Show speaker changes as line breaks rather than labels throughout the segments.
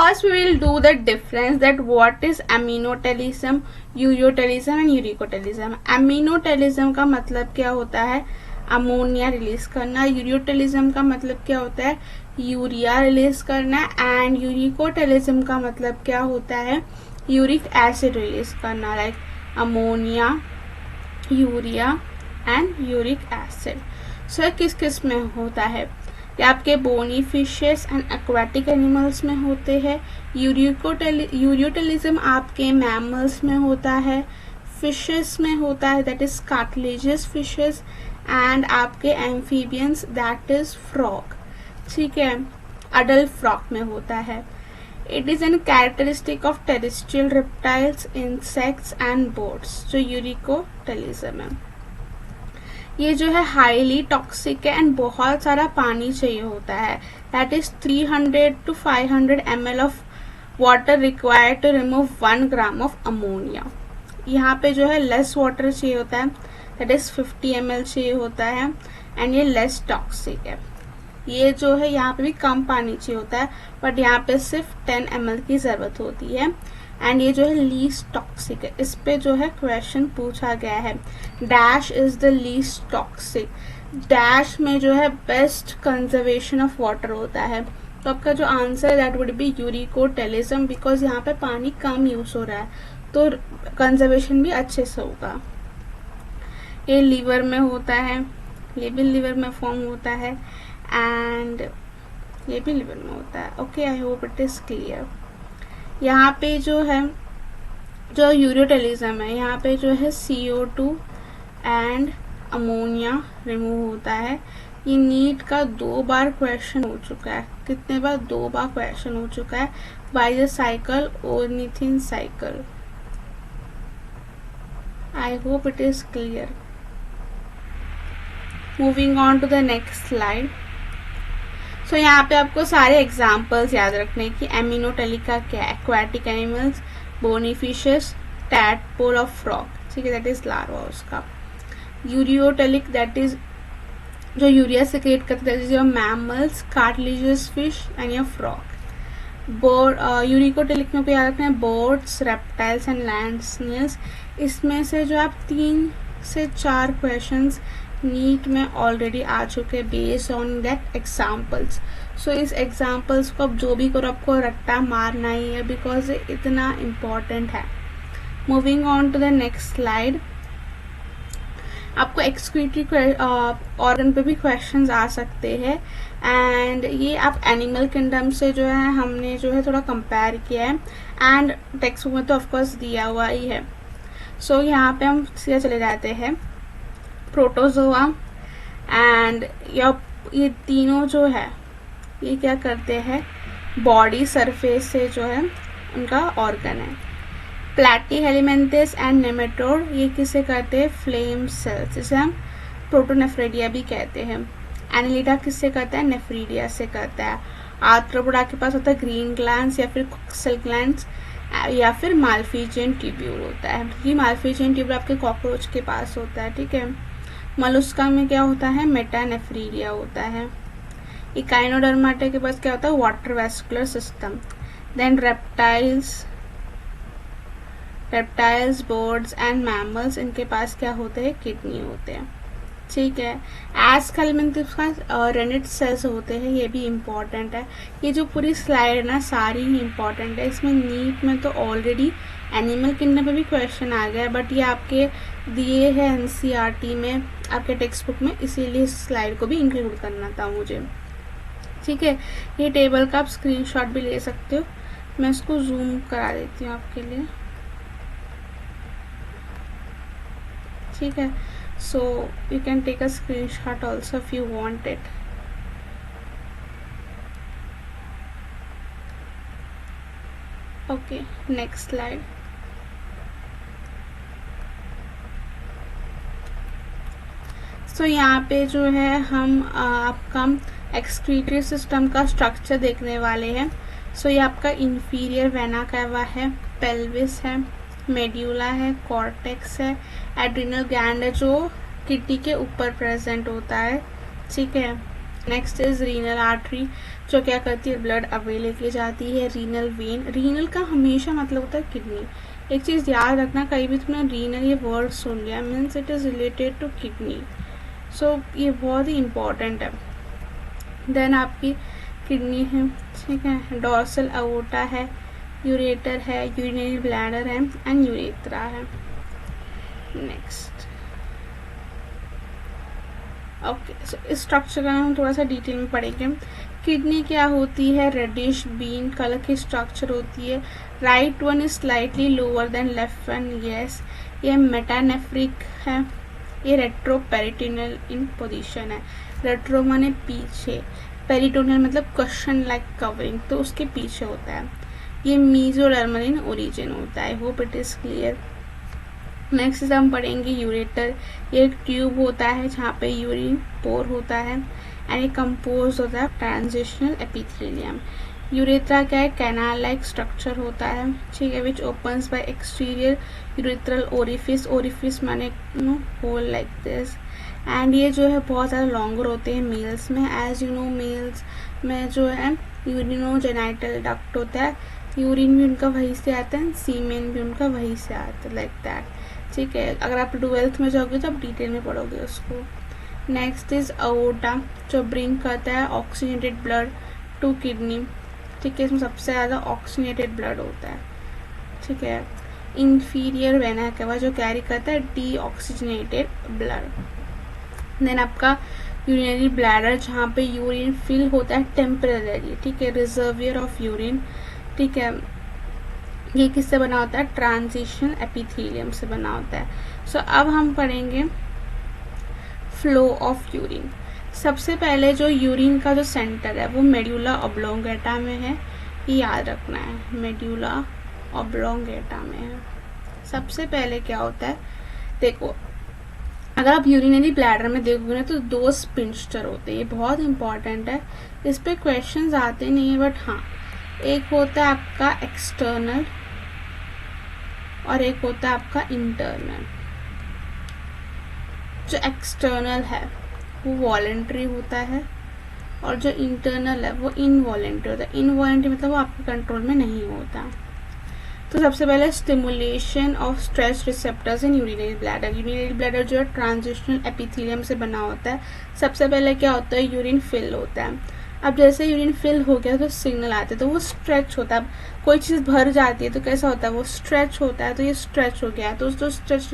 First we will do the difference that what is aminotelism, ureotelism and uricotelism. Aminotelism का मतलब क्या होता है, अमोनिया रिलीज करना. यूरियोटेलिज्म का मतलब क्या होता है, यूरिया रिलीज करना. एंड यूरिकोटेलिज्म का मतलब क्या होता है, यूरिक एसिड रिलीज करना, like ammonia, urea and uric acid. So किस किस में होता है, ये आपके bony fishes and aquatic animals में होते हैं. यूरियोटेलिज्म आपके मैमल्स में होता है, फिशेस में होता है, that is cartilaginous fishes. And आपके एम्फीबियंस, दैट इज फ्रॉग. ठीक है, अडल्ट फ्रॉग में होता है. It is an characteristic of terrestrial reptiles, insects and birds. जो यूरिकोटेलिज्म है ये जो है हाईली टॉक्सिक है एंड बहुत सारा पानी चाहिए होता है. That is 300 to 500 ml of water required to remove 1 gram of ammonia. यहाँ पे जो है लेस वाटर चाहिए होता है, दैट इज 50 ml चाहिए होता है. एंड ये लेस टॉक्सिक है. ये जो है यहाँ पे भी कम पानी चाहिए होता है, बट यहाँ पे सिर्फ 10 ml की जरूरत होती है. एंड ये जो है लीस्ट टॉक्सिक है. इस पे जो है क्वेश्चन पूछा गया है, dash is the least toxic. Dash में जो है बेस्ट कंजर्वेशन ऑफ वाटर होता है. तो आपका जो आंसर है that would be uricotelism, because यहाँ पे पानी कम यूज हो रहा है तो कंजर्वेशन भी अच्छे से होगा. ये लीवर में होता है, ये भी लीवर में फॉर्म होता है एंड ये भी लीवर में होता है. Okay, I hope it is clear. यहाँ पे जो है जो यूरियोटेलिज्म है यहाँ पे जो है CO2 एंड अमोनिया रिमूव होता है. ये नीट का 2 बार क्वेश्चन हो चुका है. कितने बार, 2 बार क्वेश्चन हो चुका है. By the cycle ornithine cycle. I hope it is clear. Moving on to the next slide. So यहाँ पे आपको सारे एग्जाम्पल्स याद रखने की. एमिनोटेलिक का क्या, aquatic animals, bony fishes, tadpole of frog. ठीक है, दैट इज लार्वा उसका. यूरियोटेलिक दैट इज जो यूरिया सिक्रेट करते हैं, your mammals, cartilaginous fish and your frog. Bird uricotelic में याद रखना है birds, reptiles and land snails. इसमें से जो आप 3 से 4 क्वेश्चंस नीट में ऑलरेडी आ चुके based on that examples. So इस एग्जाम्पल्स को अब जो भी करो आपको रट्टा मारना ही है, बिकॉज ये इतना इम्पॉर्टेंट है. Moving on to the next slide. आपको एक्सक्रीटरी ऑर्गन पे भी क्वेश्चंस आ सकते हैं. एंड ये आप एनिमल किंगडम से जो है हमने जो है थोड़ा कंपेयर किया है एंड टेक्स्ट बुक में तो ऑफकोर्स दिया हुआ ही है. सो यहाँ पे हम सीधा चले जाते हैं. प्रोटोजोआ एंड ये तीनों जो है ये क्या करते हैं, बॉडी सरफेस से जो है उनका ऑर्गन है. प्लैटीहेलमिन्थस एंड नेमेटोड ये किसे कहते हैं, फ्लेम सेल्स, जिसे हम प्रोटोनेफ्रिडिया भी कहते हैं. एनालिडा किससे कहता है, नेफ्रीडिया से कहता है. आर्थ्रोपोडा के पास होता है ग्रीन ग्लैंड्स या फिर कोक्सल ग्लैंड्स या फिर माल्फिजियन ट्यूब्यूल होता है. ये माल्फिजियन ट्यूब्यूल आपके कॉकरोच के पास होता है. ठीक है. मलुस्का में क्या होता है, मेटानेफ्रीडिया होता है. इकाइनोडर्माटा के पास क्या होता है, water vascular system. Then reptiles, birds and mammals, इनके पास क्या होते हैं, किडनी होते हैं. ठीक है. एस्केलमिन्थस का रेनिट सेल्स होते हैं, ये भी इम्पॉर्टेंट है. ये जो पूरी स्लाइड है ना सारी ही इम्पॉर्टेंट है. इसमें नीट में तो ऑलरेडी एनिमल किंगडम पे भी क्वेश्चन आ गया, बट ये आपके दिए हैं NCERT में आपके टेक्स्ट बुक में, इसीलिए इस स्लाइड को भी इंक्लूड करना था मुझे. ठीक है. ये टेबल का आप स्क्रीनशॉट भी ले सकते हो. मैं इसको जूम करा देती हूँ आपके लिए. ठीक है. So you can take a screenshot also if you want it. Okay, next slide. So यहाँ पे जो है हम आपका एक्सक्रीटरी सिस्टम का स्ट्रक्चर देखने वाले हैं. So ये आपका इंफीरियर वेना कैवा है, पेल्विस है, मेड्यूला है, कॉर्टेक्स है, एड्रिनल ग्लैंड है जो किडनी के ऊपर प्रेजेंट होता है. ठीक है. नेक्स्ट इज रीनल आर्टरी, जो क्या करती है, ब्लड अवे लेके जाती है। रीनल वेन, रीनल का हमेशा मतलब होता है किडनी। एक चीज़ याद रखना, कहीं भी तुमने रीनल ये वर्ड सुन लिया means it is related to kidney, so ये बहुत ही इम्पॉर्टेंट है। देन आपकी किडनी है, ठीक है, डॉर्सल अओर्टा है, यूरेटर है, यूरिनरी ब्लैडर है एंड यूरेथ्रा है। नेक्स्ट, ओके, सो इस स्ट्रक्चर का हम थोड़ा सा डिटेल में पढ़ेंगे। किडनी क्या होती है, रेडिश बीन कलर की स्ट्रक्चर होती है। Right one is slightly lower than left one, yes. ये मेटानेफ्रिक है, ये रेट्रोपेरिटोनियल इन पोजीशन है। रेट्रो माने पीछे, पेरिटोनियल मतलब क्वेश्चन लाइक कवरिंग, तो उसके पीछे होता है। ये मीजोडर्मल इन ओरिजिन होता है। Hope it is clear. Next हम पढ़ेंगे यूरेटर। ये एक ट्यूब होता है जहाँ पे यूरिन पोर होता है एंड ये कंपोज होता है ट्रांजिशनल एपिथेलियम। यूरेथ्रा क्या है, कैनाल लाइक स्ट्रक्चर होता है, ठीक है, विच opens bye exterior urethral orifice, orifice माने होल लाइक दिस। एंड ये जो है बहुत ज़्यादा लॉन्गर होते हैं मेल्स में। एज यू नो मेल्स में जो है यूरिनोजेनाइटल डक्ट होता है, यूरिन भी उनका वहीं से आता है, सीमेन भी उनका वहीं से आता है, लाइक दैट, ठीक है। अगर आप 12th में जाओगे तो आप डिटेल में पढ़ोगे उसको। नेक्स्ट इज अओर्टा, जो ब्रिंग करता है ऑक्सीजनेटेड ब्लड टू किडनी, ठीक है, इसमें सबसे ज़्यादा ऑक्सीजनेटेड ब्लड होता है, ठीक है। इंफीरियर वेना केवा, जो कैरी करता है डी ऑक्सीजनेटेड ब्लड। देन आपका यूरिनरी ब्लैडर, जहाँ पे यूरिन फिल होता है टेम्परेरी, ठीक है, रिजर्वियर ऑफ यूरिन, ठीक है। ये किससे बना होता है, ट्रांजिशन एपिथेलियम से बना होता है। सो अब हम पढ़ेंगे फ्लो ऑफ यूरिन। सबसे पहले जो यूरिन का जो सेंटर है वो मेड्यूला ऑब्लोंगेटा में है, ये याद रखना है, मेड्यूला ऑब्लोंगेटा में है। सबसे पहले क्या होता है, देखो अगर आप यूरिनरी ब्लैडर में देखोगे ना तो 2 स्पिंस्टर होते हैं, ये बहुत इंपॉर्टेंट है, इस पे क्वेश्चंस आते नहीं है, बट हाँ, एक होता है आपका एक्सटर्नल और एक होता है आपका इंटरनल। जो एक्सटर्नल है वो वॉलेंट्री होता है और जो इंटरनल है वो इनवॉलेंट्री होता है। इनवॉलेंट्री मतलब वो आपके कंट्रोल में नहीं होता। तो सबसे पहले stimulation of stretch receptors in urinary bladder. Urinary bladder जो है ट्रांजिशनल एपिथेलियम से बना होता है। सबसे पहले क्या होता है, यूरिन फिल होता है। अब जैसे यूरिन फिल हो गया तो सिग्नल आते हैं, तो वो स्ट्रेच होता है। अब कोई चीज़ भर जाती है तो कैसा होता है, वो स्ट्रेच होता है, तो ये स्ट्रेच हो गया है, तो जो स्ट्रेच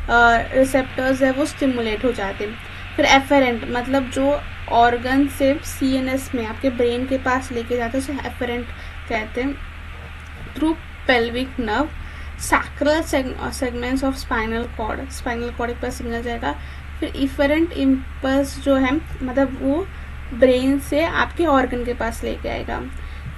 रिसेप्टर्स है वो स्टिमुलेट हो जाते हैं। फिर एफेरेंट मतलब जो ऑर्गन से सीएनएस में आपके ब्रेन के पास लेके जाते हैं उसे एफेरेंट कहते हैं। Through pelvic nerve, sacral segments of spinal cord के पास सिग्नल जाएगा। फिर इफरेंट इम्पल्स जो है मतलब वो ब्रेन से आपके ऑर्गन के पास लेके आएगा।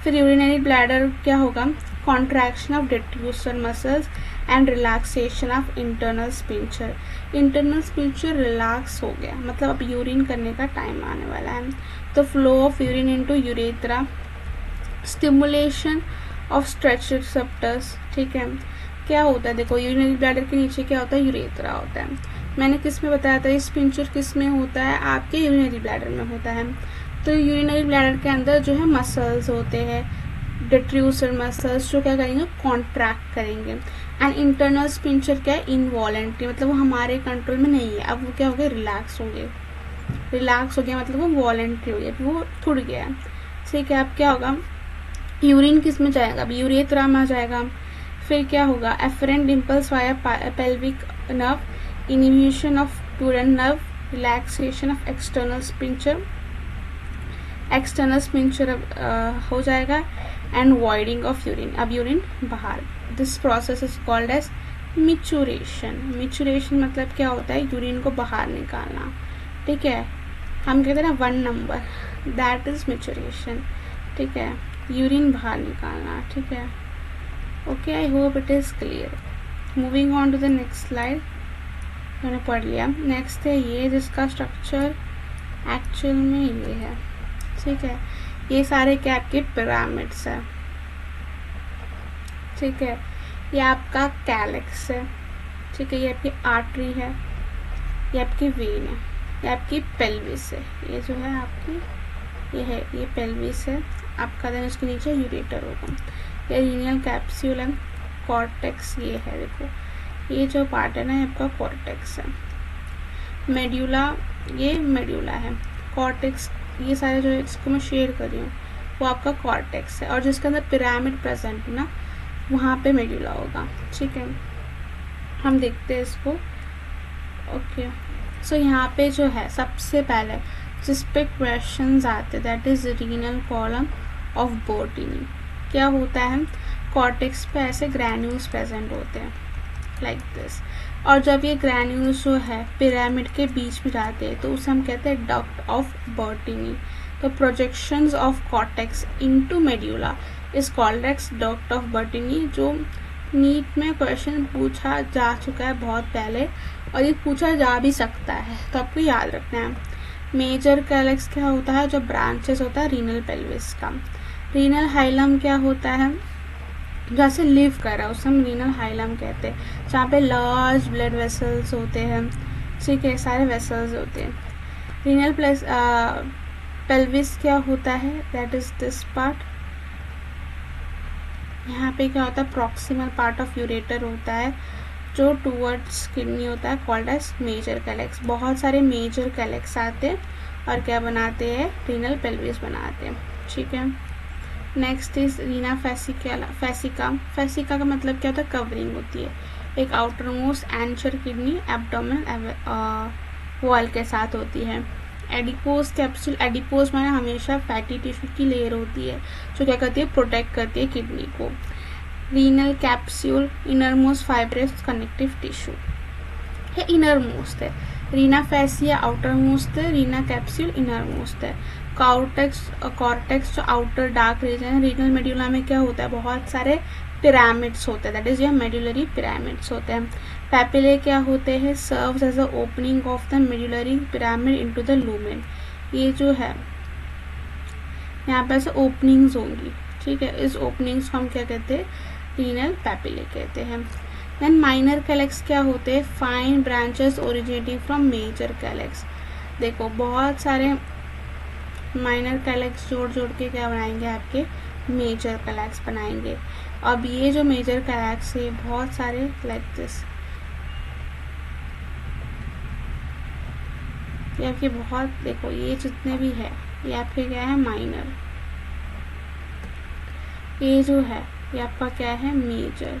फिर यूरिनरी ब्लैडर क्या होगा, contraction of diffuser muscles and relaxation of internal sphincter. Internal sphincter relax हो गया मतलब अब यूरिन करने का टाइम आने वाला है। तो flow of urine into urethra, stimulation of stretch receptors, ठीक है। क्या होता है, देखो यूरिनरी ब्लैडर के नीचे क्या होता है, यूरेथ्रा होता है। मैंने किस में बताया था, स्पिंचर किस में होता है, आपके यूरिनरी ब्लैडर में होता है। तो यूरिनरी ब्लैडर के अंदर जो है मसल्स होते हैं, डिफ्यूजर मसल्स, जो क्या करेंगे, कॉन्ट्रैक्ट करेंगे। एंड इंटरनल स्पिंचर क्या है, इनवॉलेंट्री मतलब वो हमारे कंट्रोल में नहीं है। अब वो क्या हो गया, रिलैक्स हो गए, रिलैक्स हो गया मतलब वो वॉलेंट्री हो गया, वो छुड़ गया, ठीक है। अब क्या होगा, यूरिन किस में जाएगा, अब यूरेथ्रा में जाएगा। फिर क्या होगा, efferent impulse via pelvic nerve, inhibition of टूरन nerve, relaxation of external sphincter हो जाएगा एंड वॉइडिंग ऑफ यूरिन, अब यूरिन बाहर। This process is called as micturition. Micturition मतलब क्या होता है, यूरिन को बाहर निकालना, ठीक है। हम कहते हैं ना 1 नंबर, दैट इज मिचुरेशन, ठीक है, यूरिन बाहर निकालना, ठीक है। Okay, I hope it is clear. Moving on to the next slide, मैंने पढ़ लिया। नेक्स्ट है ये, जिसका स्ट्रक्चर एक्चुअल में ये है, ठीक है। ये सारे क्या आपके पिरामिड्स है, ठीक है। ये आपका कैलेक्स है, ठीक है। ये आपकी आर्टरी है, ये आपकी वेन है, ये आपकी पेल्विस है, ये जो है आपकी ये है, ये पेल्विस है आपका। देन उसके नीचे यूरेटर होगा। ये रीनल कैप्सूल है, कॉर्टेक्स ये है, देखो ये जो पार्ट है ना ये आपका कॉर्टेक्स है। मेड्यूला, ये मेड्यूला है। कॉर्टेक्स, ये सारे जो इसको मैं शेयर कर रही हूँ वो आपका कॉर्टेक्स है, और जिसके अंदर पिरामिड प्रेजेंट है ना वहाँ पे मेड्यूला होगा। ठीक है, हम देखते हैं इसको। ओके, सो यहाँ पे जो है सबसे पहले जिस पे क्वेश्चंस आते हैं that is renal column of Bertini. क्या होता है, कॉर्टेक्स पे ऐसे ग्रैन्यूल्स प्रेजेंट होते हैं लाइक दिस, और जब ये ग्रैन्यूल्स जो है पिरामिड के बीच में जाते हैं तो उसे हम कहते हैं डक्ट ऑफ बोर्टिनी। तो projections of cortex into medulla is called as duct of Bertini, जो नीट में क्वेश्चन पूछा जा चुका है बहुत पहले और ये पूछा जा भी सकता है, तो आपको याद रखना है। मेजर कैलेक्स क्या होता है, जो ब्रांचेस होता है रीनल पेल्विस का। रीनल हाइलम क्या होता है, जैसे लिव कर रहा है उसे हम रीनल हाइलम कहते हैं, जहाँ पे लार्ज ब्लड वेसल्स होते हैं। ठीक है, सारे वेसल्स होते हैं। रीनल प्लस पेल्विस क्या होता है, दैट इज दिस पार्ट। यहाँ पे क्या होता है, प्रॉक्सिमल पार्ट ऑफ यूरेटर होता है जो टूवर्ड्स किडनी होता है, कॉल्ड एज मेजर कैलेक्स। बहुत सारे मेजर कैलेक्स आते हैं और क्या बनाते हैं, रीनल पेल्विस बनाते हैं। ठीक है, नेक्स्ट इज रीना फैसिका। फैसिका का मतलब क्या होता है, कवरिंग होती है। एक outer most anchor kidney abdominal wall के साथ होती है। एडिपोज कैप्सूल, एडिपोज माने हमेशा फैटी टिश्यू की लेयर होती है जो क्या करती है, प्रोटेक्ट करती है किडनी को। Renal capsule innermost fibrous connective tissue, ये इनर मोस्ट है। रीना फैसिया आउटर मोस्ट है, रीना कैप्सूल इनर मोस्ट है। कॉर्टेक्स जो आउटर डार्क रीजन है। रीनल मेड्यूला में क्या होता है, बहुत सारे पिरामिड्स होते हैं, दैट इज ये मेड्यूलरी पिरामिड्स होते हैं। पैपिले क्या होते हैं, serves as a opening of the medullary pyramid into the lumen. ये जो है यहाँ पे ऐसे ओपनिंग्स होंगी। ठीक है, इस ओपनिंग्स को हम क्या कहते हैं, रीनल पैपिले कहते हैं। देन माइनर कैलेक्स क्या होते हैं, fine branches originating from major calyx. देखो बहुत सारे माइनर कैलेक्स जोड़ जोड़ के क्या बनाएंगे, आपके मेजर कैलेक्स बनाएंगे। अब ये जो मेजर कैलेक्स है बहुत सारे लाइक दिस, ये आपके बहुत, देखो ये जितने भी है ये आपके क्या है, माइनर। ये जो है ये आपका क्या है, मेजर।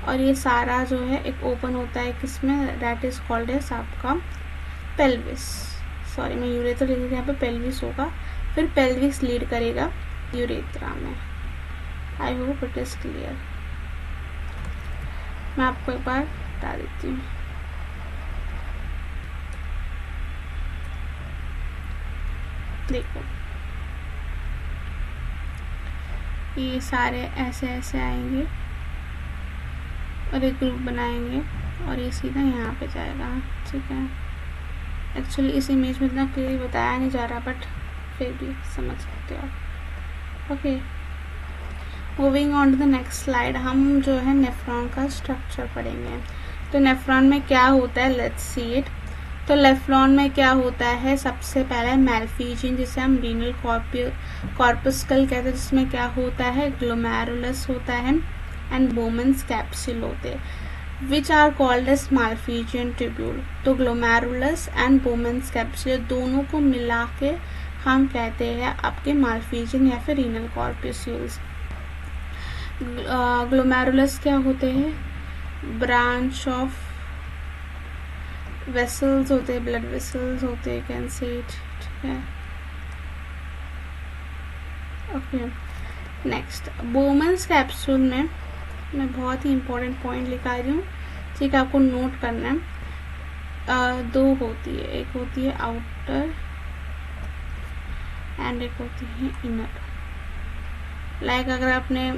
और ये सारा जो है एक ओपन होता है किसमें, दैट इज कॉल्ड एज आपका पेल्विस। सॉरी मैं यूरेथ्रा लिख रही, यहाँ पे पेल्विस होगा, फिर पेल्विस लीड करेगा यूरेथ्रा में। आई होप इट इज क्लियर। मैं आपको एक बार बता देती हूँ। देखो ये सारे ऐसे ऐसे आएंगे और एक ग्रुप बनाएंगे और ये सीधा यहाँ पे जाएगा। ठीक है, एक्चुअली इस इमेज में इतना क्लियर बताया नहीं जा रहा, बट फिर भी समझ सकते हो आप। Okay, moving on to the next slide, हम जो है नेफ्रॉन का स्ट्रक्चर पढ़ेंगे। तो नेफ्रॉन में क्या होता है, लेट्स सी इट। तो नेफ्रॉन में क्या होता है, सबसे पहले मैल्फिजियन जिसे हम रीनल कॉर्पस्कल कहते हैं, जिसमें क्या होता है, ग्लोमेरुलस होता है एंड बोमेंस कैप्सूल होते हैं, which are called as Malpighian tubule. तो ग्लोमेरुलस एंड बोमेंस कैप्सूल दोनों को मिला के हम कहते हैं आपके माल्फिजियन या फिर रीनल कॉर्पस्यूल्स। ग्लोमेरुलस क्या होते हैं, ब्रांच ऑफ वेसल्स होते हैं, ब्लड वेसल्स होते हैं, कैन सी इट। ठीक है, ओके। नेक्स्ट बोमेंस कैप्सूल में मैं बहुत ही इंपॉर्टेंट पॉइंट लिखा रही हूँ, ठीक है, आपको नोट करना है। दो होती है, एक होती है आउटर एंड एक होती है इनर। लाइक अगर आपने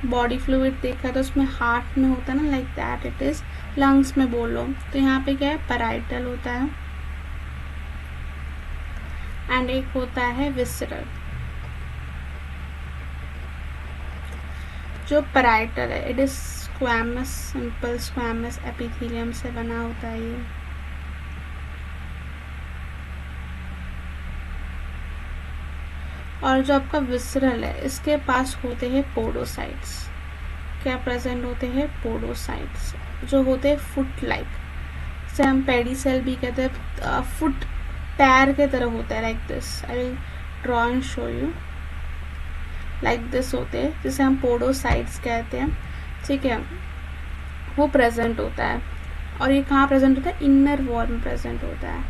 बॉडी फ्लूइड देखा तो उसमें हार्ट में होता है ना, like that it is. Lungs में बोलो तो यहाँ पे क्या है, पैराइटल होता है एंड एक होता है विसरल। जो पैराइटल है it is squamous, simple squamous epithelium से बना होता है ये। और जो आपका विसरल है इसके पास होते हैं पोडोसाइट्स। क्या प्रेजेंट होते हैं? पोडोसाइट्स जो होते हैं फुट लाइक, से हम पेडिसेल भी कहते हैं, फुट पैर के तरह होता है, like this. I will draw and show you. Like this होते हैं जिसे हम पोडोसाइट्स कहते हैं, ठीक है। वो प्रेजेंट होता है। और ये कहाँ प्रेजेंट होता है? इनर वॉल में प्रेजेंट होता है,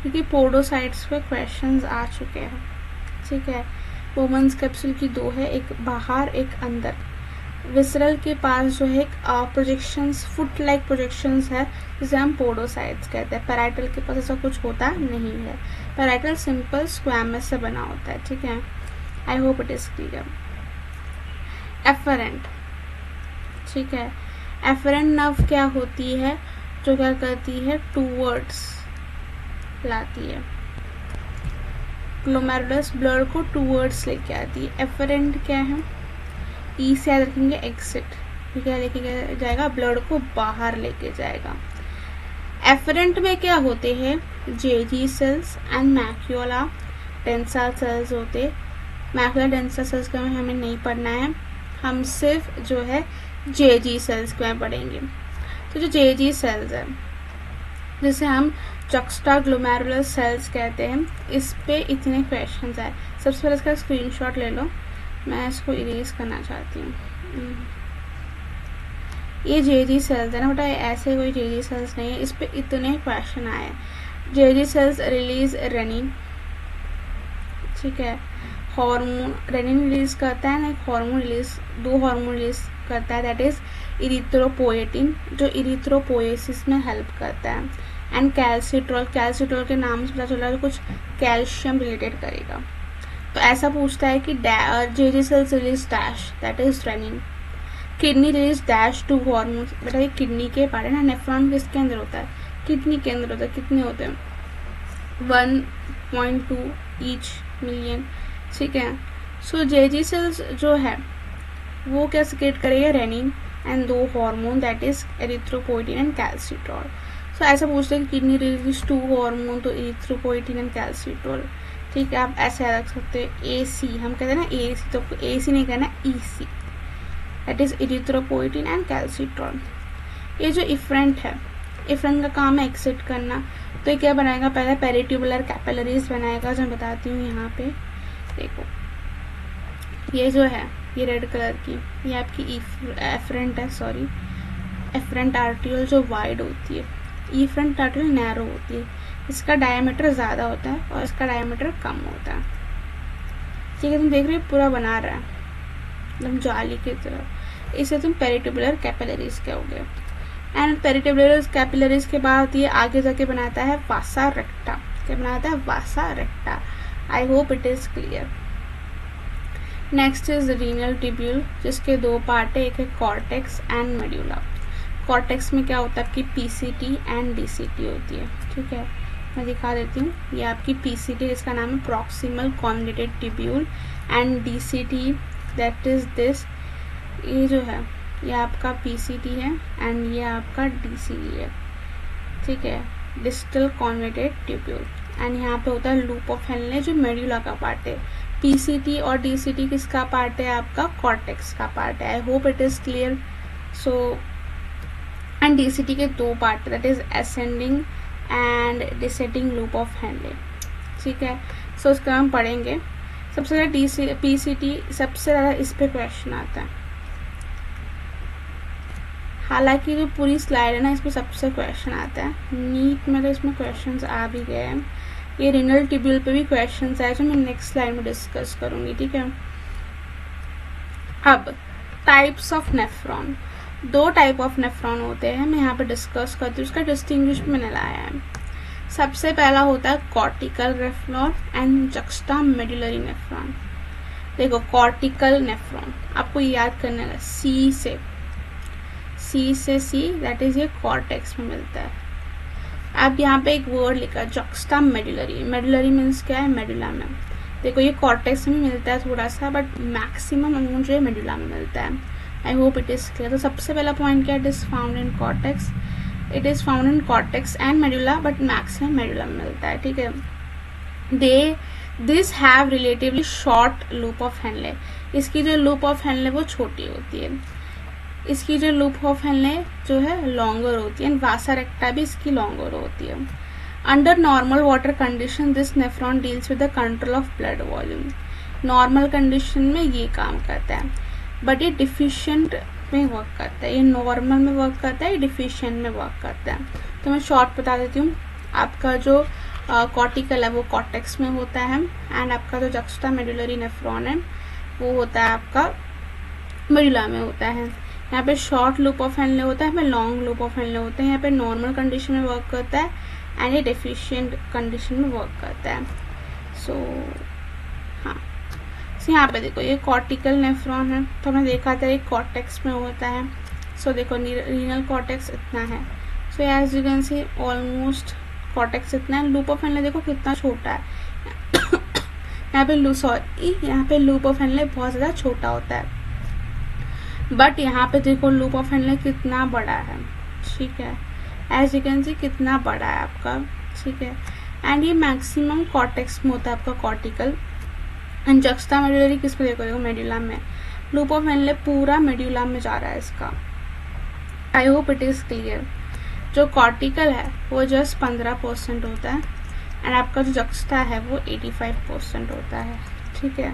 क्योंकि पोडोसाइट्स पे क्वेश्चंस आ चुके हैं, ठीक है। वुमेन्स कैप्सूल की दो है, एक बाहर एक अंदर। विसरल के पास जो है एक प्रोजेक्शंस, फुट लाइक प्रोजेक्शंस है जिसे हम पोडोसाइट्स कहते हैं। पैराइटल के पास ऐसा कुछ होता नहीं है। पैराइटल सिंपल स्क्वैमस से बना होता है, ठीक है। I hope it is clear. Efferent, ठीक है। एफरेंट नर्व क्या होती है? जो क्या करती है? टूवर्ड्स लाती है, ग्लोमेरुलस ब्लड को टूवर्ड्स लेके आती है। एफरेंट क्या है? ई से याद रखेंगे, एक्सिट, ठीक है, लेके जाएगा, ब्लड को बाहर लेके जाएगा। एफरेंट में क्या होते हैं? JG cells and macula densa cells होते। मैक्यूला डेंसा सेल्स का हमें नहीं पढ़ना है, हम सिर्फ जो है जेजी सेल्स के में पढ़ेंगे। तो जो जेजी सेल्स है जिसे हम जक्स्टा ग्लोमेरुलर सेल्स कहते हैं, इस पे इतने क्वेश्चंस आए। सबसे पहले इसका स्क्रीनशॉट ले लो, मैं इसको इरेज करना चाहती हूँ। ये जेजी सेल्स है ना बेटा, ऐसे कोई जेजी सेल्स नहीं है, इस पे इतने क्वेश्चन आए। जेजी सेल्स रिलीज रेनिन, ठीक है, हार्मोन रेनिन रिलीज करता है ना, एक हार्मोन रिलीज, दो हार्मोन रिलीज करता है, दैट इज इरिथ्रोपोएटिन, जो इरिथ्रोपोएसिस में हेल्प करता है। एंड कैल्सिट्रॉल, कैल्सिट्रॉल के नाम से पता चल रहा है कुछ कैल्शियम रिलेटेड करेगा। तो ऐसा पूछता है कि JG cells release dash, that is renin. Kidney release dash two hormones, बेटा ये किडनी के पार्ट है ना। नेफ्रॉन किसके अंदर होता है? किडनी के अंदर होता है। कितने होते हैं? 1.2 ईच मिलियन, ठीक है। सो जेजी सेल्स जो है वो क्या सिक्रेट करेगा? रेनिन एंड दो hormone, that is erythropoietin and calcitriol. So ऐसा पूछते हैं कि किडनी रिलीज टू हार्मोन, तो एरिथ्रोपोएटिन एंड कैल्सिट्रॉल, ठीक है। आप ऐसे याद रख सकते हैं। AC हम कहते हैं ना, AC, तो AC नहीं कहना, EC, that is erythropoietin and कैल्सिट्रॉल। ये जो इफ्रेंट है, इफ्रेंट का काम है एक्सिट करना, तो ये क्या बनाएगा? पहले पेरिट्यूबुलर कैपिलरीज बनाएगा, जो मैं बताती हूँ। यहाँ पे देखो, ये जो है ये रेड कलर की, ये आपकी एफरेंट है, सॉरी, एफरेंट आर्टियोल जो वाइड होती है, इफ्रेंट आर्टियोल नैरो होती है। इसका डायमीटर ज़्यादा होता है और इसका डायमीटर कम होता है, ठीक है। तुम देख रहे हो पूरा बना रहा है एकदम जाली की तरह, इसे तुम पेरिट्यूबुलर कैपिलरीज कहोगे। एंड पेरिट्यूबुलर कैपिलरीज के बाद ये आगे जाके बनाता है वासा रेक्टा। क्या बनाता है? Vasa recta. I hope it is clear. Next is renal tubule, जिसके दो पार्ट है, एक है कॉर्टेक्स एंड मेड्यूला। कॉर्टेक्स में क्या होता है? आपकी PCT एंड DCT होती है, ठीक है। मैं दिखा देती हूँ, ये आपकी PCT, इसका नाम है proximal convoluted tubule, and DCT that is this. ये जो है ये आपका PCT है एंड ये आपका DCT है, ठीक है, डिस्टल कॉन्वोल्यूटेड ट्यूब्यूल। एंड यहाँ पे होता है लूप ऑफ हेनले, जो मेड्यूला का पार्ट है। PCT और DCT किसका पार्ट है? आपका कॉर्टेक्स का पार्ट है। I hope it is clear. So and DCT के दो part, that is ascending and descending loop of Henley, ठीक है। सो उसका हम पढ़ेंगे। सबसे ज़्यादा PCT सबसे ज़्यादा इस पे क्वेश्चन आता है। हालांकि जो पूरी स्लाइड है ना, इसमें सबसे क्वेश्चन आता है। नीट में तो इसमें क्वेश्चंस आ भी गए हैं। ये रीनल ट्यूब्यूल पे भी क्वेश्चंस आए, जो मैं नेक्स्ट स्लाइड में डिस्कस करूंगी, ठीक है। अब टाइप्स ऑफ नेफ्रॉन, दो टाइप ऑफ नेफ्रॉन होते हैं, मैं यहाँ पे डिस्कस करती हूँ। उसका डिस्टिंग्विश मैंने लाया है। सबसे पहला होता है cortical nephron and juxta medullary nephron. देखो कॉर्टिकल नेफ्रॉन आपको याद करने का, सी दैट इज ये कॉर्टेक्स में मिलता है। अब यहाँ पे एक वर्ड लिखा जक्स्टा मेडुलरी, मेडुलरी मीन्स क्या है? मेडुला में। देखो ये कॉर्टेक्स में मिलता है थोड़ा सा, बट मैक्सिमम अमाउंट जो है मेडुला में मिलता है। I hope it is clear. तो सबसे पहला पॉइंट क्या है, it is found in cortex, it is found in cortex and medulla, but maximum medulla में मिलता है, ठीक है। This have relatively short loop of Henley, इसकी जो लूप ऑफ हेनले वो छोटी होती है, इसकी जो लूप ऑफ हेनले जो है लॉन्गर होती है, एंड वासा रेक्टा भी इसकी लॉन्गर होती है। Under normal water condition this nephron deals with the control of blood volume, normal condition में ये काम करता है, बट ये डिफिशिएंट में वर्क करता है, ये नॉर्मल में वर्क करता है, ये डिफिशिएंट में वर्क करता है। तो मैं शॉर्ट बता देती हूँ, आपका जो कॉर्टिकल है वो कॉर्टेक्स में होता है, एंड आपका जो जक्स्टा मेडुलरी नेफ्रॉन है वो होता है आपका मेडुला में होता है। यहाँ पे शॉर्ट लूप ऑफ हेनले होता है, यहाँ पे लॉन्ग लूप ऑफ हेनले होते हैं। यहाँ पे नॉर्मल कंडीशन में वर्क करता है एंड ये डेफिशिएंट कंडीशन में वर्क करता है। सो हाँ, यहाँ पे देखो ये कॉर्टिकल नेफ्रॉन है, तो हमने देखा था ये कॉर्टेक्स में होता है। सो देखो रीनल कॉर्टेक्स इतना है, so as you can see almost cortex इतना है। लूप ऑफ हेनले देखो कितना छोटा है यहाँ पे लूप ऑफ हेनले बहुत ज़्यादा छोटा होता है, बट यहाँ पे देखो लूप ऑफ हेनले कितना बड़ा है, ठीक है, एज यू कैन सी कितना बड़ा है आपका, ठीक है। एंड ये मैक्सिमम कॉर्टेक्स में होता है आपका कॉर्टिकल, एंड जक्स्टा मेडुलरी किस में देखो मेडुला में, लूप ऑफ हेनले पूरा मेडुला में जा रहा है इसका। आई होप इट इज़ क्लियर। जो कॉर्टिकल है वो जस्ट 15% होता है, एंड आपका जो जक्स्टा है वो 85% होता है, ठीक है।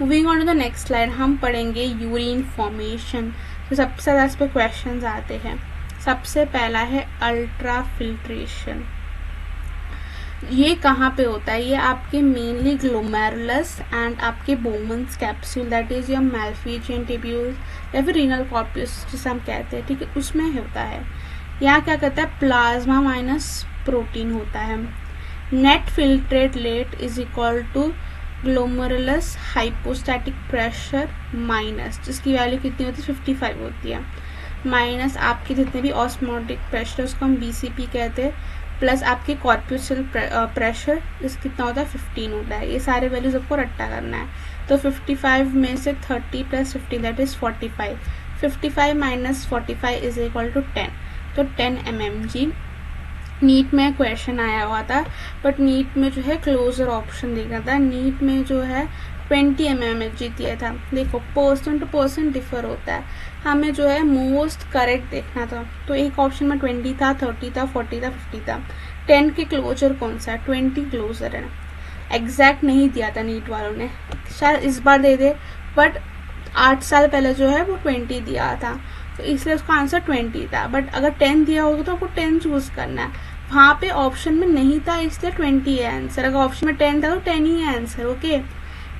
Moving on to the next slide, हम पढ़ेंगे यूरिन फॉर्मेशन। तो सबसे ज़्यादा इस पर क्वेश्चन आते हैं। सबसे पहला है अल्ट्रा फिल्ट्रेशन। ये कहाँ पे होता है, ये आपके मेनली ग्लोमेरुलस एंड आपके Bowman's capsule, that is your Malpighian tubule या फिर रीनल कॉर्पस जिसे हम कहते हैं, ठीक है, उसमें होता है। यहाँ क्या कहता है, प्लाज्मा माइनस प्रोटीन होता है। Net filtrate rate is equal to glomerulus hypostatic pressure minus, जिसकी वैल्यू कितनी होती है 55 होती है, माइनस आपके जितने भी ऑस्मोटिक प्रेशर उसको हम BCP कहते हैं, प्लस आपके कॉर्पुसल प्रेशर इस कितना होता है 15 होता है। ये सारे वैल्यूज आपको रट्टा करना है। तो 55 में से 30 + 15 that is 45, 55 - 45 is equal to 10, तो 10 mmg। नीट में क्वेश्चन आया हुआ था, बट नीट में जो है क्लोजर ऑप्शन देखा था, नीट में जो है 20 mmg दिया था। देखो पर्सन टू पर्सन डिफर होता है, हमें जो है मोस्ट करेक्ट देखना था। तो एक ऑप्शन में 20 था, 30 था, 40 था, 50 था। 10 के क्लोजर कौन सा है, 20 क्लोजर है। एग्जैक्ट नहीं दिया था नीट वालों ने, शायद इस बार दे दे, बट 8 साल पहले जो है वो 20 दिया था, तो इसलिए उसका आंसर 20 था। बट अगर 10 दिया होगा तो आपको 10 चूज करना है। वहाँ पे ऑप्शन में नहीं था इसलिए 20 है आंसर, अगर ऑप्शन में 10 था तो 10 ही है answer, okay.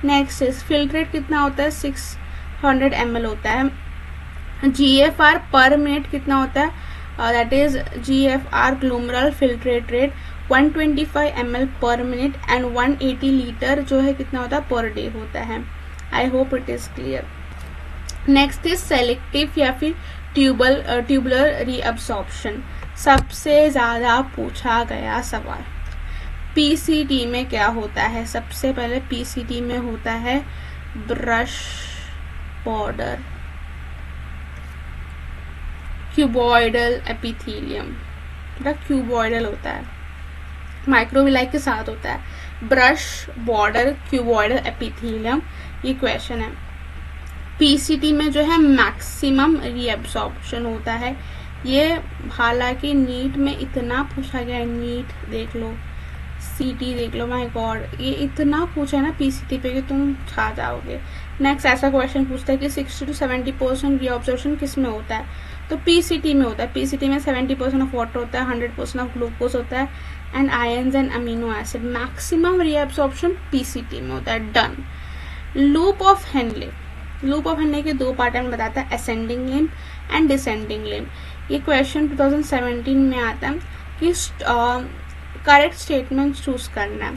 Next is filtrate कितना होता है, 600 ml होता है। GFR पर मिनट कितना होता है, that is GFR glomerular filtrate rate 125 ml पर मिनट एंड 180 लीटर जो है कितना होता है पर डे होता है। I hope it is clear. Next is selective या फिर ट्यूबुलर रीअब्सॉर्प्शन, सबसे ज्यादा पूछा गया सवाल। PCT में क्या होता है, सबसे पहले PCT में होता है brush border cuboidal epithelium, cuboidal होता है, माइक्रोविलाई के साथ होता है। ब्रश बॉर्डर क्यूबॉइडल एपिथेलियम, ये क्वेश्चन है। PCT में जो है मैक्सिमम रीअब्सॉर्प्शन होता है। ये हालांकि नीट में इतना पूछा गया है, नीट देख लो, CT देख लो, माय गॉड, ये इतना पूछा है ना PCT पे कि तुम छा जाओगे। नेक्स्ट ऐसा क्वेश्चन पूछता है कि 60 to 70% रीअब्सॉर्प्शन किस में होता है, तो PCT में होता है। PCT में 70% ऑफ वाटर होता है, 100% ऑफ ग्लूकोज होता है, and ions and amino acid. Maximum reabsorption PCT में होता है। Done. Loop of Henley, loop of Henley के दो पार्ट में बताता है, ascending limb and descending limb. ये क्वेश्चन 2017 में आता है कि करेक्ट स्टेटमेंट चूज करना है।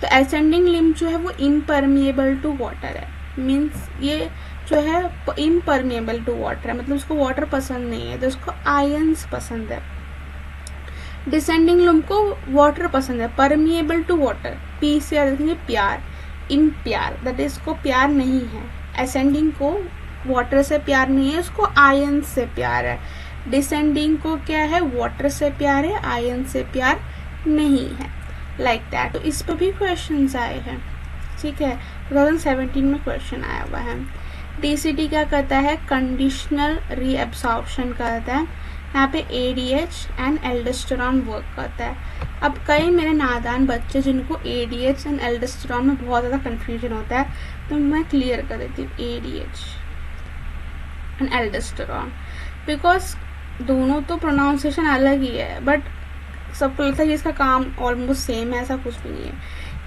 तो असेंडिंग लिम्ब जो है वो इम्परमिएबल टू वाटर है, मीन्स ये जो है इम्परमिएबल टू वाटर है, मतलब उसको वाटर पसंद नहीं है, तो उसको आयंस पसंद है। डिसेंडिंग लूम को वाटर पसंद है, परमिएबल टू वाटर, पी से याद रखेंगे प्यार, इम्प्यार दैट इज को प्यार नहीं है। असेंडिंग को वाटर से प्यार नहीं है, उसको आयन से प्यार है। डिसेंडिंग को क्या है, वाटर से प्यार है, आयन से प्यार नहीं है, लाइक दैट। तो इस पर भी क्वेश्चंस आए हैं, ठीक है, 2017 में क्वेश्चन आया हुआ है। डीसीटी क्या करता है, कंडीशनल रीअब्सॉर्प्शन करता है, यहाँ पे एडीएच एंड एल्डोस्टेरॉन वर्क करता है। अब कई मेरे नादान बच्चे जिनको एडीएच एंड एल्डोस्टेरॉन में बहुत ज़्यादा कंफ्यूजन होता है, तो मैं क्लियर कर देती हूँ एडीएच एंड एल्डोस्टेरॉन, बिकॉज दोनों तो प्रोनाउंसिएशन अलग ही है, बट सबको लगता है कि इसका काम ऑलमोस्ट सेम है, ऐसा कुछ भी नहीं है।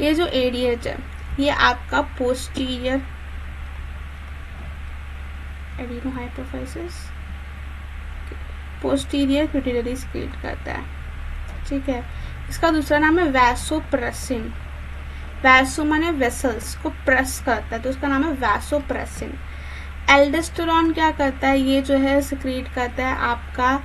ये जो एडीएच है ये आपका पोस्टीरियर एडिनोहाइपोफाइसिस पोस्टीरियर पिट्यूटरी सिक्रीट करता है, ठीक है। इसका दूसरा नाम है वैसोप्रेसिन। वैसो माने वेसल्स को प्रेस करता है, तो उसका नाम है वैसोप्रेसिन। एल्डोस्टेरॉन क्या करता है, ये जो है सिक्रीट करता है आपका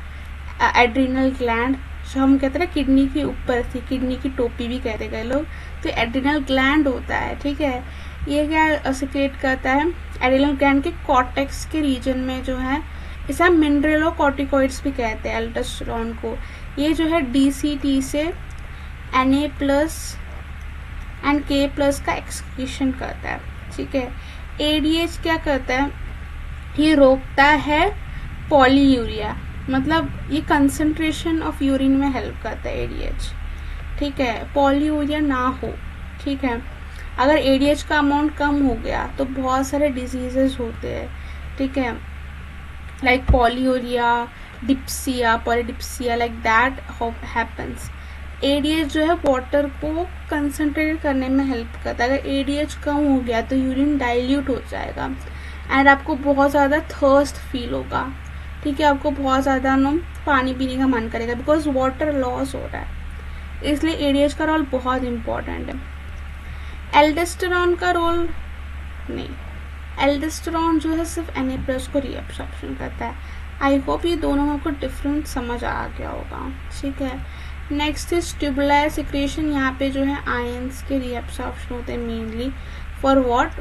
एड्रिनल ग्लैंड, जो हम कहते हैं किडनी के ऊपर थी, किडनी की टोपी भी कहते गए लोग, तो एड्रिनल ग्लैंड होता है, ठीक है। ये क्या सिक्रीट करता है, एड्रिनल ग्लैंड के कॉर्टेक्स के रीजन में जो है, इसे हम मिनरलोकॉर्टिकॉइड्स भी कहते हैं एल्डोस्टेरॉन को। ये जो है डीसीटी से Na plus and K plus का एक्सक्रीशन करता है, ठीक है। एडीएच क्या करता है, ये रोकता है पॉलीयूरिया, मतलब ये कंसंट्रेशन ऑफ यूरिन में हेल्प करता है एडीएच, ठीक है, पॉलीयूरिया ना हो, ठीक है। अगर एडीएच का अमाउंट कम हो गया तो बहुत सारे डिजीजेस होते हैं, ठीक है, like polyuria, dipsia, polydipsia, like that happens. ADH जो है वाटर को कंसंट्रेट करने में हेल्प करता है। अगर एडीएच कम हो गया तो यूरिन डाइल्यूट हो जाएगा एंड आपको बहुत ज़्यादा थर्स्ट फील होगा, ठीक है, आपको बहुत ज़्यादा पानी पीने का मन करेगा, बिकॉज वाटर लॉस हो रहा है, इसलिए एडीएच का रोल बहुत इंपॉर्टेंट है। एल्डोस्टेरॉन का रोल नहीं, एल्डोस्टेरॉन जो है सिर्फ Na+ को रीअब्सॉर्प्शन करता है। आई होप ये दोनों में आपको डिफरेंस समझ आ गया होगा, ठीक है। नेक्स्ट इज ट्यूबुलर सिक्रेशन, यहाँ पे जो है आयंस के रीअब्सॉर्प्शन होते हैं मेनली फॉर व्हाट,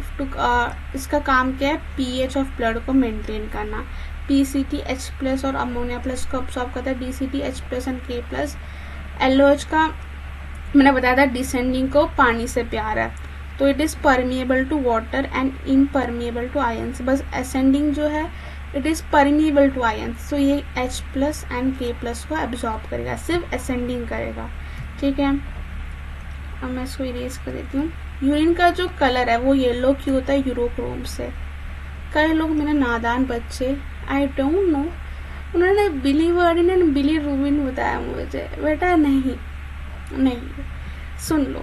इसका काम क्या है, पीएच ऑफ ब्लड को मेंटेन करना। पीसीटी H+ और अमोनिया प्लस को अब्सॉर्ब करता है, DCT H+ and K+। LOH का मैंने बताया था डिसेंडिंग को पानी से प्यार है, तो it is permeable to water and impermeable to ions. बस असेंडिंग जो है it is permeable to ions, तो ये H+ एंड K+ को एब्जॉर्ब करेगा, सिर्फ असेंडिंग करेगा, ठीक है। अब मैं इसको इरेज कर देती हूँ। यूरिन का जो कलर है वो येलो क्यों होता है, यूरोक्रोम से। कई लोग मेरे नादान बच्चे, आई डोंट नो, उन्होंने बिलीवर्डिन एंड बिलीरुबिन बताया मुझे, बेटा नहीं, सुन लो,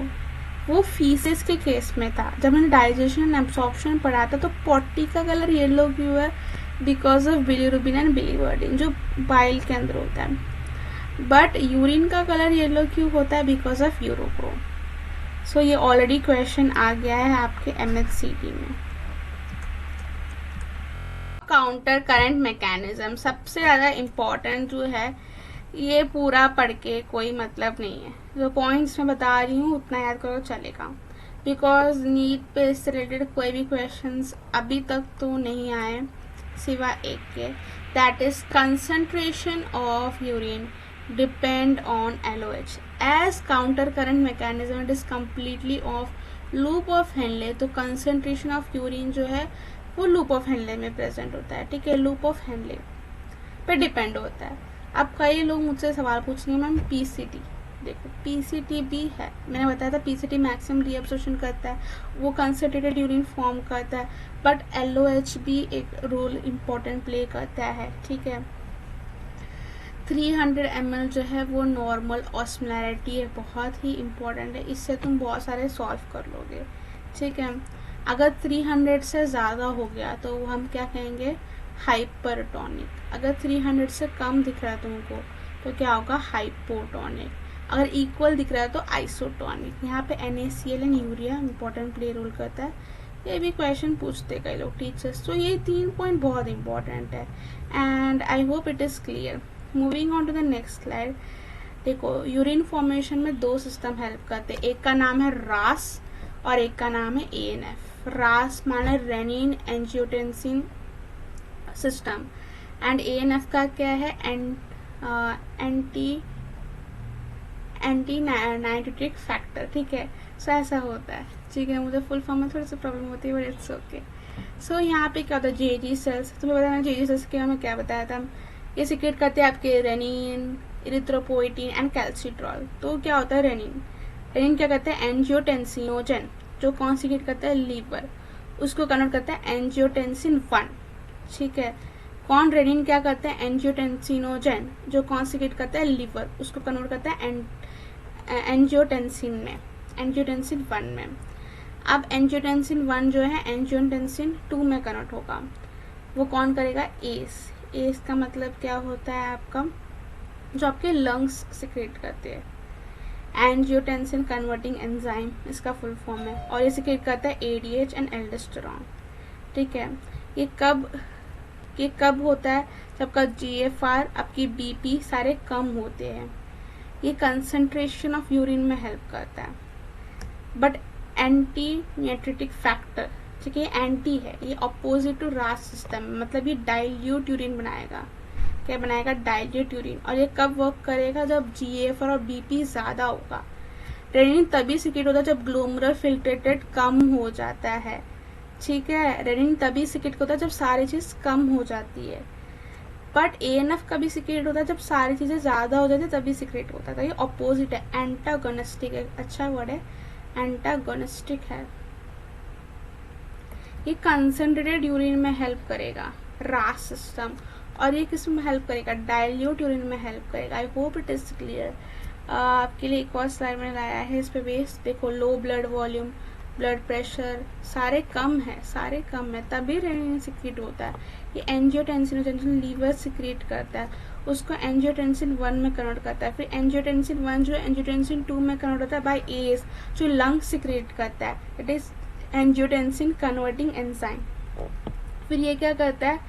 वो फीसेस के केस में था, जब मैंने डाइजेशन एंड एब्सॉर्प्शन पढ़ा था, तो पॉटी का कलर येलो क्यों है, because of bilirubin and biliverdin जो बाइल के अंदर होता है। बट यूरिन का कलर येलो क्यों होता है, बिकॉज ऑफ यूरोक्रोम। सो ये ऑलरेडी क्वेश्चन आ गया है आपके MHCT में। काउंटर करंट मैकेनिज्म सबसे ज़्यादा इम्पॉर्टेंट जो है, ये पूरा पढ़ के कोई मतलब नहीं है, जो पॉइंट्स मैं बता रही हूँ उतना याद करो चलेगा, बिकॉज नीट पे इससे रिलेटेड कोई भी क्वेश्चंस अभी तक तो नहीं आए सिवाय एक के, that is concentration of urine depend on LOH as counter current mechanism, it is completely of loop of Henle. तो कंसंट्रेशन ऑफ यूरिन जो है वो लूप ऑफ हेनले में प्रेजेंट होता है, ठीक है, लूप ऑफ हेनले पे डिपेंड होता है। अब कई लोग मुझसे सवाल पूछेंगे मैम पीसीटी, देखो पीसीटी भी है, मैंने बताया था पीसीटी मैक्सिमम रीअब्सॉर्प्शन करता है, वो कंसंट्रेटेड यूरिन फॉर्म करता है, बट LOH भी एक रोल इम्पोर्टेंट प्ले करता है, ठीक है। 300 ml जो है वो नॉर्मल ऑस्मोलैरिटी है, बहुत ही इम्पोर्टेंट है, इससे तुम बहुत सारे सॉल्व कर लोगे, ठीक है। अगर 300 से ज़्यादा हो गया तो वो हम क्या कहेंगे, हाइपरटोनिक। अगर 300 से कम दिख रहा है तुमको तो क्या होगा, हाइपोटोनिक। अगर इक्वल दिख रहा है तो आइसोटोनिक। यहाँ पे NaCl and urea important play role करता है, ये भी क्वेश्चन पूछते कई लोग टीचर्स, तो ये 3 पॉइंट बहुत इंपॉर्टेंट है and I hope it is clear. Moving on to the next slide, देखो यूरिन फॉर्मेशन में दो सिस्टम हेल्प करते हैं, एक का नाम है रास और एक का नाम है एएनएफ। रास माने renin angiotensin system and ANF का क्या है, एंटी नाइट्रिक फैक्टर। ठीक है, सो ऐसा होता है। ठीक है, मुझे फुल फॉर्म में थोड़ी सी प्रॉब्लम होती है बट इट्स ओके। सो यहाँ पे क्या होता है, जेजी सेल्स, तुम्हें बताना जेजी सेल्स के हमें क्या बताया था, ये सिक्रेट करते हैं आपके रेनिन, इरिथ्रोपोइटिन एंड कैल्सिट्रॉल। तो क्या होता है रेनिन, रेनिन क्या करता है एंजियोटेंसिनोजन, जो कौन सिक्रेट करता है लीवर, उसको कन्वर्ट करता है एंजियोटेंसिन 1। ठीक है, कौन रेनिन क्या करता है एंजियोटेंसिनोजन, जो कौन सिक्रेट करता है लीवर, उसको कन्वर्ट करता है एंजियोटेंसिन में, एंजियोटेंसिन 1 में। अब एंजियोटेंसिन 1 जो है एंजियोटेंसिन 2 में कन्वर्ट होगा, वो कौन करेगा एस। एस का मतलब क्या होता है आपका, जो आपके लंग्स सिक्रेट करते हैं, एंजियोटेंसिन कन्वर्टिंग एंजाइम इसका फुल फॉर्म है, और ये सिक्रेट करता है एडीएच एंड एल्डोस्टेरॉन। ठीक है, ये कब होता है, जब आपका जीएफआर, आपकी बीपी सारे कम होते हैं। ये कंसंट्रेशन ऑफ यूरिन में हेल्प करता है, बट एंटी नाइट्रिक फैक्टर, ठीक है, एंटी है, ये अपोजिट टू रास सिस्टम, मतलब ये डाइल्यूट यूरिन बनाएगा। क्या बनाएगा, डाइल्यूट यूरिन। और ये कब वर्क करेगा, जब जीएफआर और बीपी ज्यादा होगा। रेनिन तभी सिक्रेट होता है जब ग्लोमेरुलर फिल्ट्रेटेड कम हो जाता है। ठीक है, रेनिन तभी सिक्रेट होता है जब सारी चीज कम हो जाती है, बट एएनएफ कभी सिक्रेट होता है जब सारी चीजें ज्यादा हो जाती है, तभी सिक्रेट होता है। तो ये ऑपोजिट है, एंटागोनिस्टिक है, अच्छा वर्ड है, एंटागोनिस्टिक है। ये कंसंट्रेटेड यूरिन में हेल्प करेगा रास सिस्टम, और ये किस में हेल्प करेगा, डाइल्यूट यूरिन में हेल्प करेगा। आई होप इट इज क्लियर। आपके लिए एक और स्लाइड में लाया है, इस पे बेस देखो, low blood volume, blood pressure सारे कम है, तभी रेनिन सिक्रेट होता है। ये एंजियोटेंसिन लीवर सिक्रेट करता है, उसको एंजियोटेंसिन 1 में कन्वर्ट करता है, फिर एंजियोटेंसिन 1 जो है एंजियोटेंसिन 2 में कन्वर्ट होता है बाय एस, जो लंग सिक्रेट करता है, it is angiotensin converting enzyme. फिर ये क्या करता है,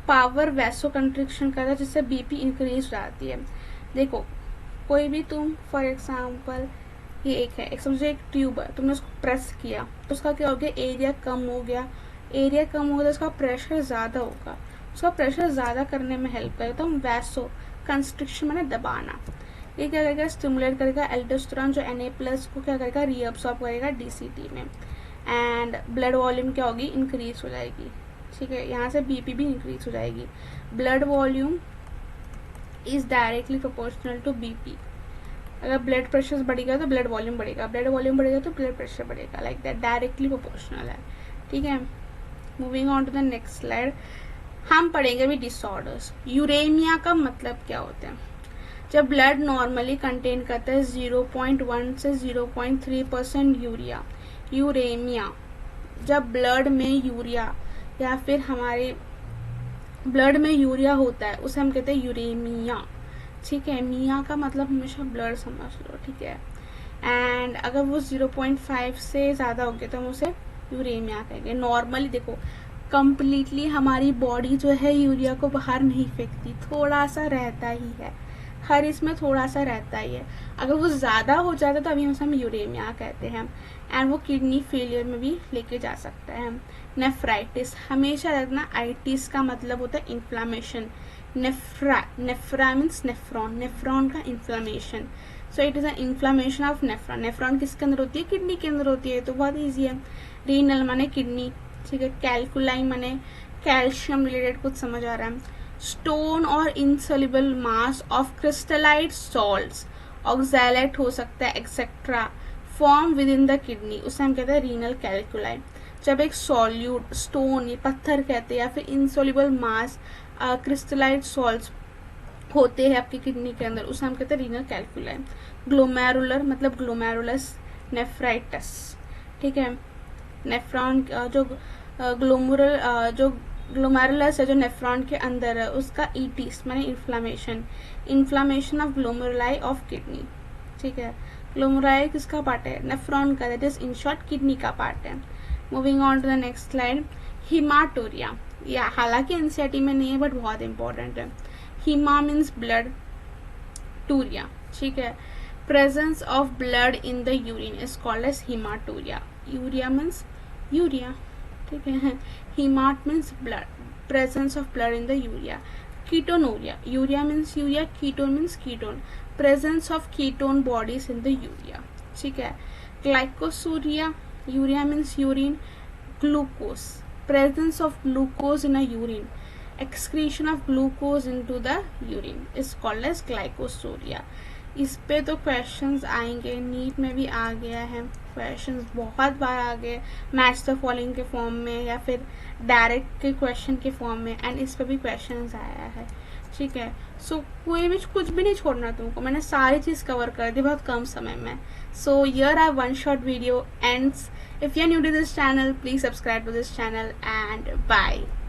पावर वैसो कंस्ट्रिक्शन करता है, जिससे बीपी इंक्रीज हो जाती है। देखो कोई भी तुम फॉर एग्जाम्पल, ये एक समझो एक ट्यूब है, तुमने उसको प्रेस किया तो उसका क्या हो गया, एरिया कम हो गया तो उसका प्रेशर ज्यादा होगा, उसका प्रेशर ज्यादा करने में हेल्प करेगा। तो वैसो कंस्ट्रिक्शन मैंने दबाना, ये क्या करेगा, स्टिमुलेट करेगा एल्डोस्टेरॉन जो Na+ को क्या करेगा, रीअब्सॉर्ब करेगा डीसीटी में, एंड ब्लड वॉल्यूम क्या होगी, इंक्रीज हो जाएगी। ठीक है, यहाँ से बीपी भी इंक्रीज हो जाएगी। Blood volume is directly proportional to BP. अगर ब्लड प्रेशर बढ़ेगा तो ब्लड वॉल्यूम बढ़ेगा, ब्लड वॉल्यूम बढ़ेगा तो ब्लड प्रेशर बढ़ेगा, लाइक दैट, डायरेक्टली प्रोपोर्शनल है। ठीक है, moving on to the next slide, हम पढ़ेंगे अभी डिसऑर्डर्स। यूरेमिया का मतलब क्या होता है, जब ब्लड नॉर्मली कंटेन करता है 0.1 से 0.3% यूरिया। यूरेमिया, जब ब्लड में यूरिया या फिर हमारे ब्लड में यूरिया होता है, उसे हम कहते हैं यूरेमिया। ठीक है, मिया का मतलब हमेशा ब्लड समझ लो। ठीक है, एंड अगर वो 0.5 से ज्यादा हो गया तो हम उसे यूरेमिया कहेंगे। नॉर्मली देखो, कंप्लीटली हमारी बॉडी जो है यूरिया को बाहर नहीं फेंकती, थोड़ा सा रहता ही है, हर इसमें थोड़ा सा रहता ही है। अगर वो ज्यादा हो जाता है तो अभी हम यूरेमिया कहते हैं, एंड वो किडनी फेलियर में भी लेके जा सकता है। नेफ्राइटिस, हमेशा रखना, आइटिस का मतलब होता है inflammation. NEPRA means nephron, nephron का inflammation, so it is an inflammation of nephron. Nephron किसके अंदर होती है, किडनी के अंदर होती है, तो बहुत ईजी है। रीनल माने किडनी, ठीक है। कैल्कुलाई माने कैल्शियम रिलेटेड कुछ समझ आ रहा है। स्टोन और insoluble mass of crystallite salts, oxalate हो सकता है, etcetera, form with in the kidney, उसे हम कहते हैं रीनल कैल्कुलाई। जब एक सॉल्यूट, स्टोन, ये पत्थर कहते हैं, या फिर इनसोल्युबल मास क्रिस्टलाइट सॉल्ट्स होते हैं आपकी किडनी के अंदर, उसे हम कहते हैं रीनल कैल्कुलाई। ग्लोमेरुलर मतलब ग्लोमेरुलस नेफ्राइटिस, ठीक है। नेफ्रॉन जो ग्लोमेरुलस है जो नेफ्रॉन के अंदर है, उसका ईटिस माने inflammation, inflammation of glomeruli of kidney, ठीक है। ग्लोमेरुलाई किसका पार्ट है, नेफ्रॉन का, that is in short kidney का पार्ट है। Moving on to the next slide, hematuria, या हालांकि एनसीईआरटी में नहीं है बट बहुत इंपॉर्टेंट है। हिमा मीन्स ब्लड, टूरिया, ठीक है। Presence of blood in the urine is called as hematuria. Uria means uria, ठीक है। Hemat means blood, presence of blood in the uria. Ketonuria, uria means uria, ketone means ketone, presence of ketone bodies in the uria, ठीक है। Glycosuria, uria means urine, glucose, presence of glucose in a urine, excretion of glucose into the urine is called as glycosuria। इस पे तो questions आएंगे, NEET में भी आ गया है, क्वेश्चंस बहुत बार आ गए, मैच द फॉलोइंग के फॉर्म में या फिर डायरेक्ट के क्वेश्चन के फॉर्म में, एंड इस पे भी क्वेश्चंस आया है, ठीक है। सो कोई भी कुछ भी नहीं छोड़ना तुमको, मैंने सारी चीज कवर कर दी बहुत कम समय में। So here are one shot video ends. If you are new to this channel, please subscribe to this channel and bye.